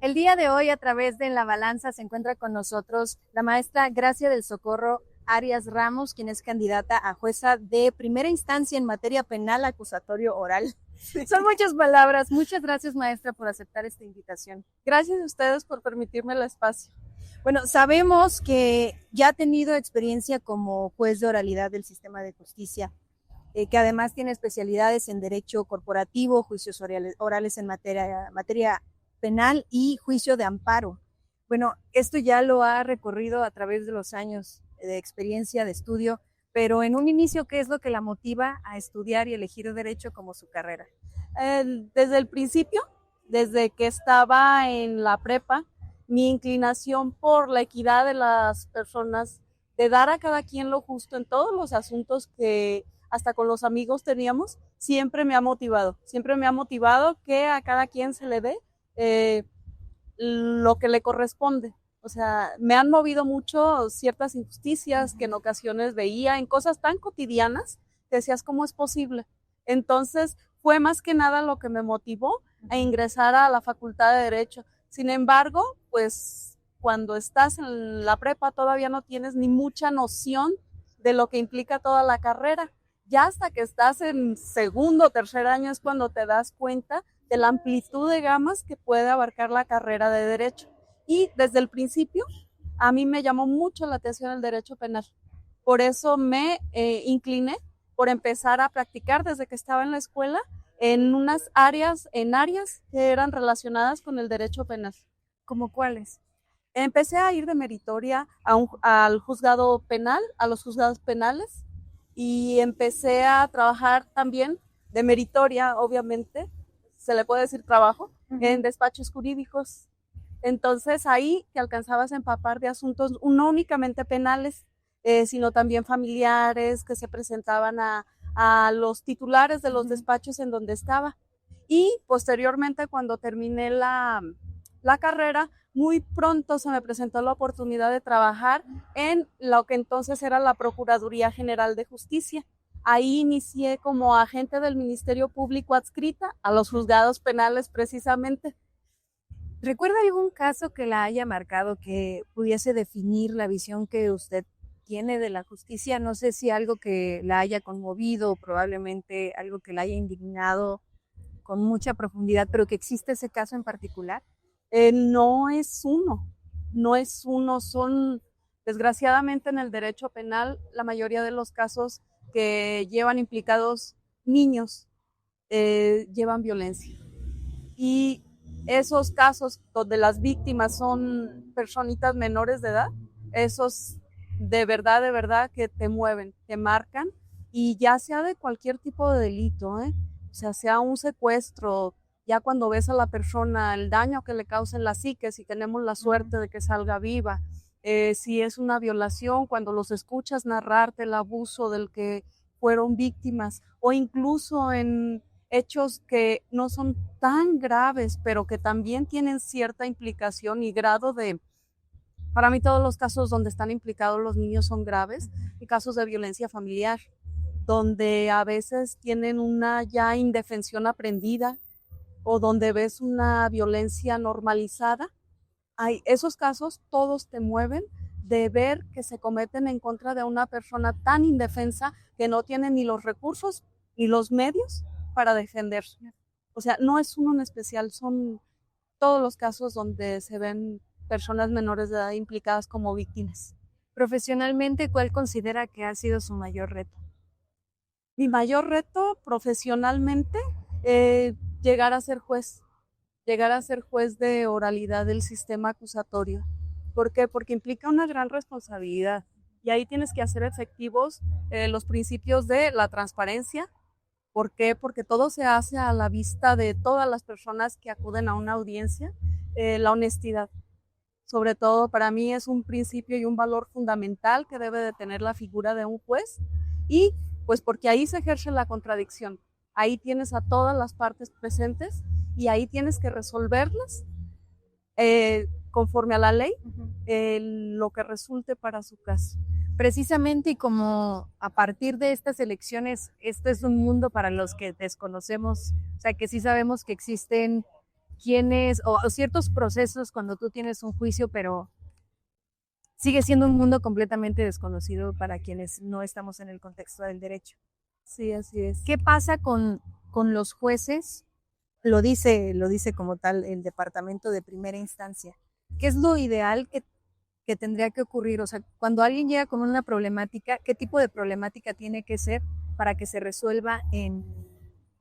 El día de hoy, a través de En la Balanza, se encuentra con nosotros la maestra Gracia del Socorro Arias Ramos, quien es candidata a jueza de primera instancia en materia penal acusatorio oral. Sí. Son muchas palabras. Muchas gracias, maestra, por aceptar esta invitación. Gracias a ustedes por permitirme el espacio. Bueno, sabemos que ya ha tenido experiencia como juez de oralidad del sistema de justicia, que además tiene especialidades en derecho corporativo, juicios orales en materia penal y juicio de amparo. Bueno, esto ya lo ha recorrido a través de los años de experiencia, de estudio, pero en un inicio, ¿qué es lo que la motiva a estudiar y elegir derecho como su carrera? Desde el principio, desde que estaba en la prepa, mi inclinación por la equidad de las personas, de dar a cada quien lo justo en todos los asuntos que hasta con los amigos teníamos, siempre me ha motivado que a cada quien se le dé lo que le corresponde. O sea, me han movido mucho ciertas injusticias que en ocasiones veía en cosas tan cotidianas que decías, ¿cómo es posible? Entonces, fue más que nada lo que me motivó a ingresar a la Facultad de Derecho. Sin embargo, pues cuando estás en la prepa todavía no tienes ni mucha noción de lo que implica toda la carrera. Ya hasta que estás en segundo o tercer año es cuando te das cuenta de la amplitud de gamas que puede abarcar la carrera de Derecho. Y desde el principio a mí me llamó mucho la atención el derecho penal. Por eso me incliné por empezar a practicar desde que estaba en la escuela en áreas que eran relacionadas con el derecho penal. ¿Cómo cuáles? Empecé a ir de meritoria al juzgado penal, a los juzgados penales, y empecé a trabajar también de meritoria, obviamente, se le puede decir trabajo, en despachos jurídicos. Entonces ahí te alcanzabas a empapar de asuntos no únicamente penales, sino también familiares que se presentaban a los titulares de los despachos en donde estaba. Y posteriormente, cuando terminé la carrera, muy pronto se me presentó la oportunidad de trabajar en lo que entonces era la Procuraduría General de Justicia. Ahí inicié como agente del Ministerio Público adscrita a los juzgados penales precisamente. ¿Recuerda algún caso que la haya marcado que pudiese definir la visión que usted tiene de la justicia? No sé si algo que la haya conmovido, probablemente algo que la haya indignado con mucha profundidad, pero que existe ese caso en particular. No es uno, son desgraciadamente en el derecho penal la mayoría de los casos que llevan implicados niños llevan violencia. Y esos casos donde las víctimas son personitas menores de edad, esos de verdad que te mueven, te marcan, y ya sea de cualquier tipo de delito, o sea un secuestro, ya cuando ves a la persona, el daño que le causa en la psique, si tenemos la suerte de que salga viva, si es una violación, cuando los escuchas narrarte el abuso del que fueron víctimas, o incluso en hechos que no son tan graves, pero que también tienen cierta implicación y grado de... Para mí todos los casos donde están implicados los niños son graves, y casos de violencia familiar, donde a veces tienen una ya indefensión aprendida, o donde ves una violencia normalizada. Esos casos todos te mueven de ver que se cometen en contra de una persona tan indefensa que no tiene ni los recursos ni los medios para defenderse. O sea, no es uno en especial, son todos los casos donde se ven personas menores de edad implicadas como víctimas. Profesionalmente, ¿cuál considera que ha sido su mayor reto? Mi mayor reto profesionalmente, llegar a ser juez de oralidad del sistema acusatorio. ¿Por qué? Porque implica una gran responsabilidad, y ahí tienes que hacer efectivos los principios de la transparencia. ¿Por qué? Porque todo se hace a la vista de todas las personas que acuden a una audiencia. La honestidad, sobre todo, para mí es un principio y un valor fundamental que debe de tener la figura de un juez, y pues porque ahí se ejerce la contradicción. Ahí tienes a todas las partes presentes y ahí tienes que resolverlas conforme a la ley, lo que resulte para su caso. Precisamente, y como a partir de estas elecciones, esto es un mundo para los que desconocemos, o sea, que sí sabemos que existen quiénes o ciertos procesos cuando tú tienes un juicio, pero sigue siendo un mundo completamente desconocido para quienes no estamos en el contexto del derecho. Sí, así es. ¿Qué pasa con los jueces? Lo dice como tal el departamento de primera instancia. ¿Qué es lo ideal que tendría que ocurrir? O sea, cuando alguien llega con una problemática, ¿qué tipo de problemática tiene que ser para que se resuelva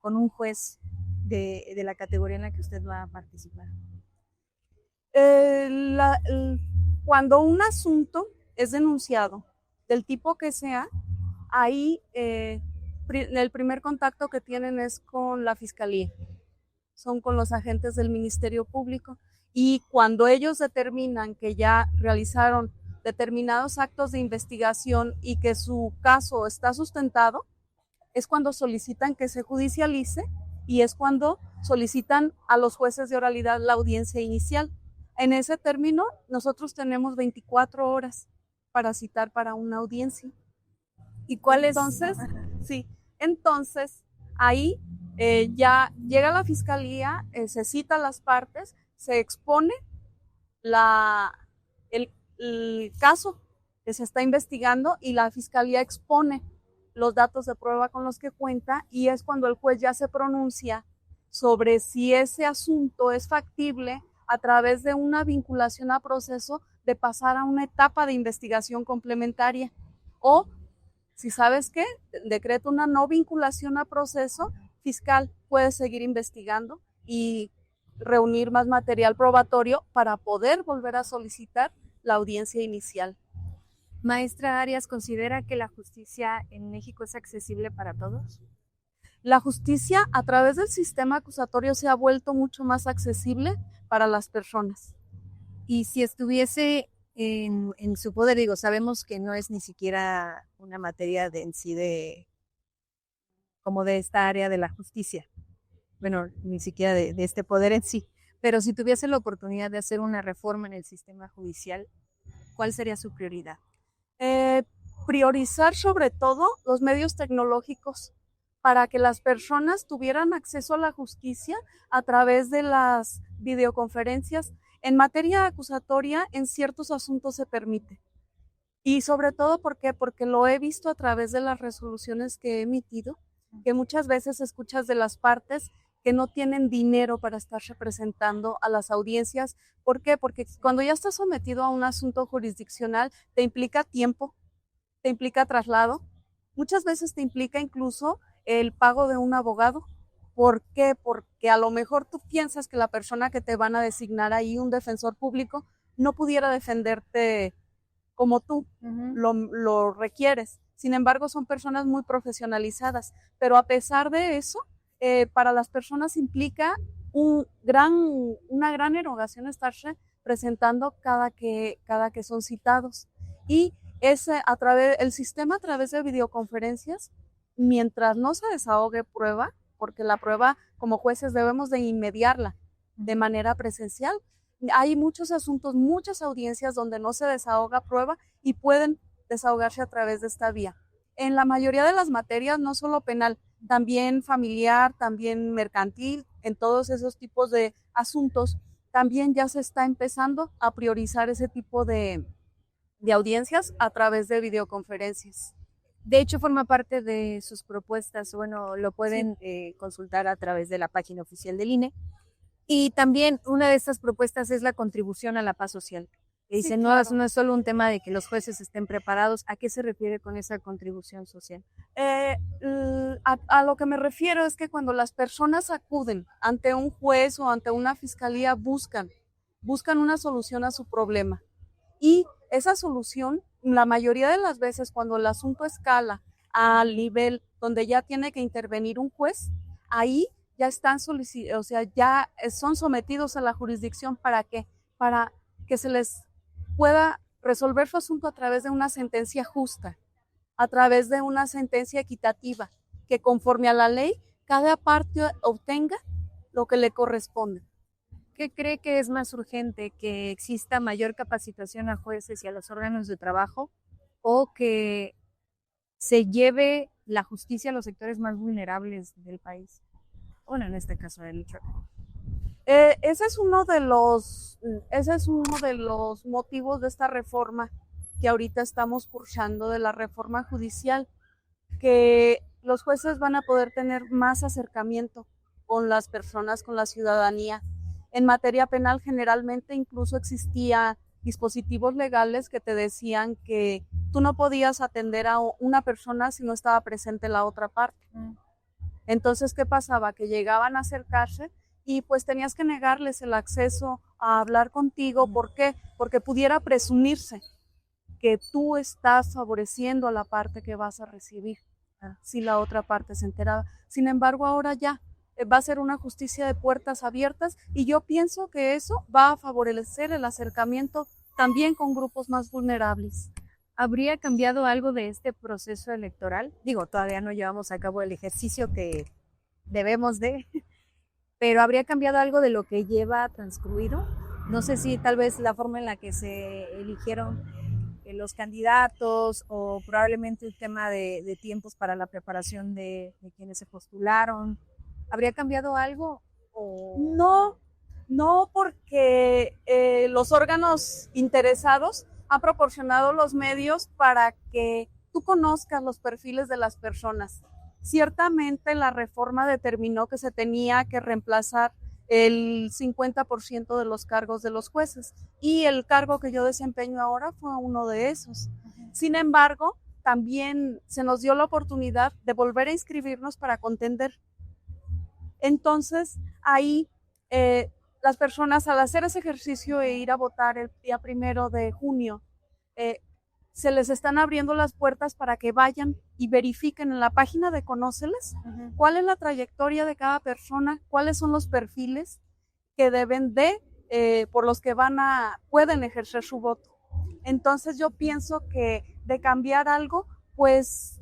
con un juez de la categoría en la que usted va a participar? Cuando un asunto es denunciado, del tipo que sea, ahí el primer contacto que tienen es con la fiscalía, son con los agentes del Ministerio Público, y cuando ellos determinan que ya realizaron determinados actos de investigación y que su caso está sustentado, es cuando solicitan que se judicialice y es cuando solicitan a los jueces de oralidad la audiencia inicial. En ese término, nosotros tenemos 24 horas para citar para una audiencia. ¿Y cuál es? Entonces, sí, entonces ahí ya llega la fiscalía, se cita a las partes, se expone el caso que se está investigando y la fiscalía expone los datos de prueba con los que cuenta, y es cuando el juez ya se pronuncia sobre si ese asunto es factible a través de una vinculación a proceso de pasar a una etapa de investigación complementaria, o si sabes qué, decreta una no vinculación a proceso, fiscal puede seguir investigando y reunir más material probatorio para poder volver a solicitar la audiencia inicial. Maestra Arias, ¿considera que la justicia en México es accesible para todos? La justicia a través del sistema acusatorio se ha vuelto mucho más accesible para las personas. Y si estuviese en su poder, digo, sabemos que no es ni siquiera una materia de en sí como de esta área de la justicia, bueno, ni siquiera de este poder en sí, pero si tuviese la oportunidad de hacer una reforma en el sistema judicial, ¿cuál sería su prioridad? Priorizar sobre todo los medios tecnológicos para que las personas tuvieran acceso a la justicia a través de las videoconferencias. En materia acusatoria, en ciertos asuntos se permite. Y sobre todo, ¿por qué? Porque lo he visto a través de las resoluciones que he emitido, que muchas veces escuchas de las partes que no tienen dinero para estar representando a las audiencias. ¿Por qué? Porque cuando ya estás sometido a un asunto jurisdiccional, te implica tiempo, te implica traslado, muchas veces te implica incluso el pago de un abogado. ¿Por qué? Porque a lo mejor tú piensas que la persona que te van a designar ahí, un defensor público, no pudiera defenderte como tú lo requieres. Sin embargo, son personas muy profesionalizadas, pero a pesar de eso, para las personas implica una gran erogación estarse presentando cada que son citados. Y el sistema a través de videoconferencias, mientras no se desahogue prueba, porque la prueba como jueces debemos de inmediarla de manera presencial, hay muchos asuntos, muchas audiencias donde no se desahoga prueba y pueden desahogarse a través de esta vía. En la mayoría de las materias, no solo penal, también familiar, también mercantil, en todos esos tipos de asuntos, también ya se está empezando a priorizar ese tipo de audiencias a través de videoconferencias. De hecho, forma parte de sus propuestas, bueno, lo pueden consultar a través de la página oficial del INE. Y también una de estas propuestas es la contribución a la paz social. Dicen, sí, claro. No es solo un tema de que los jueces estén preparados. ¿A qué se refiere con esa contribución social? A lo que me refiero es que cuando las personas acuden ante un juez o ante una fiscalía, buscan una solución a su problema. Y esa solución, la mayoría de las veces, cuando el asunto escala al nivel donde ya tiene que intervenir un juez, ahí ya están ya son sometidos a la jurisdicción. ¿Para qué? Para que se les pueda resolver su asunto a través de una sentencia justa, a través de una sentencia equitativa, que conforme a la ley, cada parte obtenga lo que le corresponde. ¿Qué cree que es más urgente? ¿Que exista mayor capacitación a jueces y a los órganos de trabajo, o que se lleve la justicia a los sectores más vulnerables del país? Bueno, en este caso del Michoacán. Ese es uno de los motivos de esta reforma que ahorita estamos cursando, de la reforma judicial, que los jueces van a poder tener más acercamiento con las personas, con la ciudadanía. En materia penal generalmente incluso existía dispositivos legales que te decían que tú no podías atender a una persona si no estaba presente la otra parte. Entonces, ¿qué pasaba? Que llegaban a acercarse y pues tenías que negarles el acceso a hablar contigo. ¿Por qué? Porque pudiera presumirse que tú estás favoreciendo a la parte que vas a recibir, si la otra parte se enteraba. Sin embargo, ahora ya va a ser una justicia de puertas abiertas y yo pienso que eso va a favorecer el acercamiento también con grupos más vulnerables. ¿Habría cambiado algo de este proceso electoral? Digo, todavía no llevamos a cabo el ejercicio que debemos de, pero ¿habría cambiado algo de lo que lleva transcurrido? No sé si tal vez la forma en la que se eligieron los candidatos o probablemente el tema de tiempos para la preparación de quienes se postularon. ¿Habría cambiado algo? No, no, porque los órganos interesados han proporcionado los medios para que tú conozcas los perfiles de las personas. Ciertamente la reforma determinó que se tenía que reemplazar el 50% de los cargos de los jueces y el cargo que yo desempeño ahora fue uno de esos. Sin embargo, también se nos dio la oportunidad de volver a inscribirnos para contender. Entonces, ahí las personas al hacer ese ejercicio e ir a votar el día 1 de junio, se les están abriendo las puertas para que vayan y verifiquen en la página de Conóceles cuál es la trayectoria de cada persona, cuáles son los perfiles que deben por los que pueden ejercer su voto. Entonces yo pienso que de cambiar algo, pues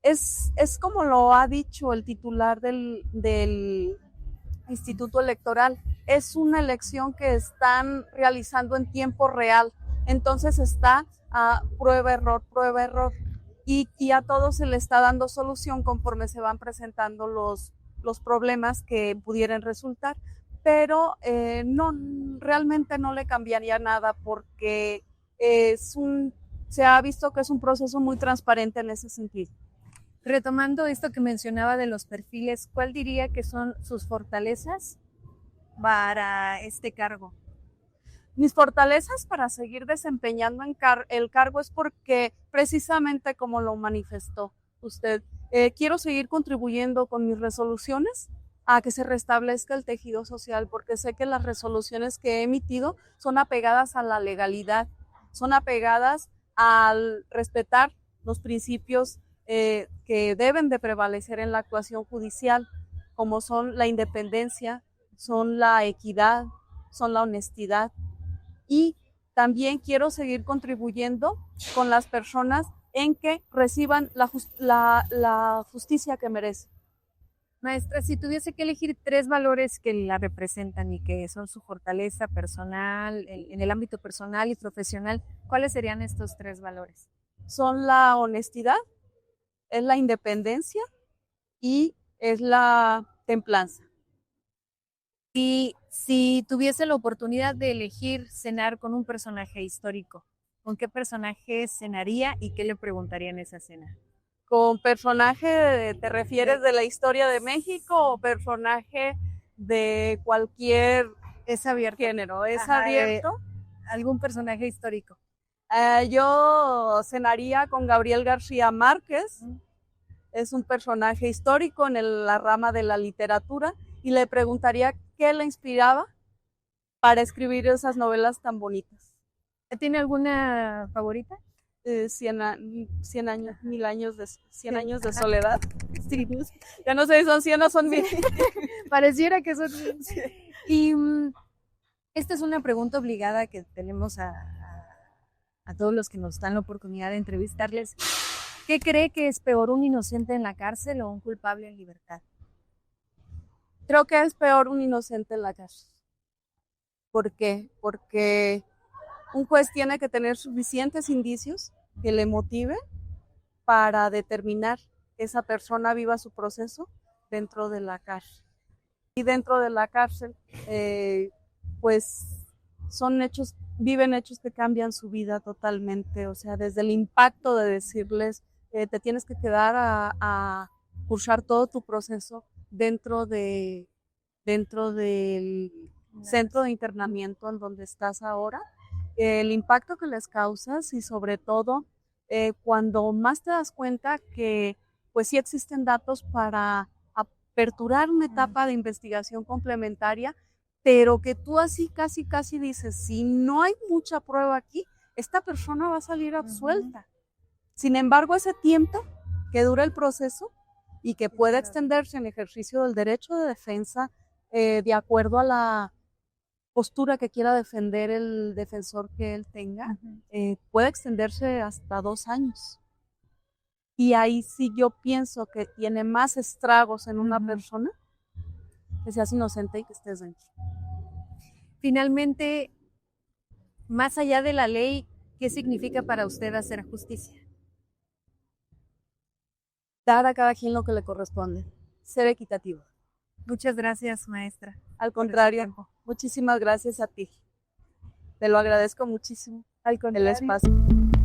es como lo ha dicho el titular del Instituto Electoral, es una elección que están realizando en tiempo real, entonces está a prueba, error, y a todos se le está dando solución conforme se van presentando los problemas que pudieran resultar, pero no, realmente no le cambiaría nada porque se ha visto que es un proceso muy transparente en ese sentido. Retomando esto que mencionaba de los perfiles, ¿cuál diría que son sus fortalezas para este cargo? Mis fortalezas para seguir desempeñando el cargo es porque precisamente como lo manifestó usted, quiero seguir contribuyendo con mis resoluciones a que se restablezca el tejido social, porque sé que las resoluciones que he emitido son apegadas a la legalidad, son apegadas al respetar los principios que deben de prevalecer en la actuación judicial, como son la independencia, son la equidad, son la honestidad. Y también quiero seguir contribuyendo con las personas en que reciban la justicia que merecen. Maestra, si tuviese que elegir 3 valores que la representan y que son su fortaleza personal, en el ámbito personal y profesional, ¿cuáles serían estos 3 valores? Son la honestidad, es la independencia y es la templanza. Y si tuviese la oportunidad de elegir cenar con un personaje histórico, ¿con qué personaje cenaría y qué le preguntaría en esa cena? ¿Con personaje te refieres de la historia de México o personaje de cualquier género? ¿Es abierto? ¿Algún personaje histórico? Yo cenaría con Gabriel García Márquez. Es un personaje histórico en la rama de la literatura y le preguntaría qué le inspiraba para escribir esas novelas tan bonitas. ¿Tiene alguna favorita? 100 años, 1000 años de 100 años de soledad. Sí, ya no sé si son 100 o son 1000. Pareciera que son. Y esta es una pregunta obligada que tenemos a todos los que nos dan la oportunidad de entrevistarles. ¿Qué cree que es peor, un inocente en la cárcel o un culpable en libertad? Creo que es peor un inocente en la cárcel. ¿Por qué? Porque un juez tiene que tener suficientes indicios que le motive para determinar que esa persona viva su proceso dentro de la cárcel. y dentro de la cárcel, pues viven hechos que cambian su vida totalmente, o sea, desde el impacto de decirles, te tienes que quedar a cursar todo tu proceso dentro del centro de internamiento en donde estás ahora, el impacto que les causas y sobre todo cuando más te das cuenta que pues sí existen datos para aperturar una etapa de investigación complementaria, pero que tú así casi dices, si no hay mucha prueba aquí, esta persona va a salir absuelta. Sin embargo, ese tiempo que dura el proceso y que puede extenderse en ejercicio del derecho de defensa de acuerdo a la postura que quiera defender el defensor que él tenga, puede extenderse hasta 2 años. Y ahí sí yo pienso que tiene más estragos en una persona que seas inocente y que estés dentro. Finalmente, más allá de la ley, ¿qué significa para usted hacer justicia? Dar a cada quien lo que le corresponde, ser equitativo. Muchas gracias, maestra. Al contrario, muchísimas gracias a ti. Te lo agradezco muchísimo. Al contrario. El espacio.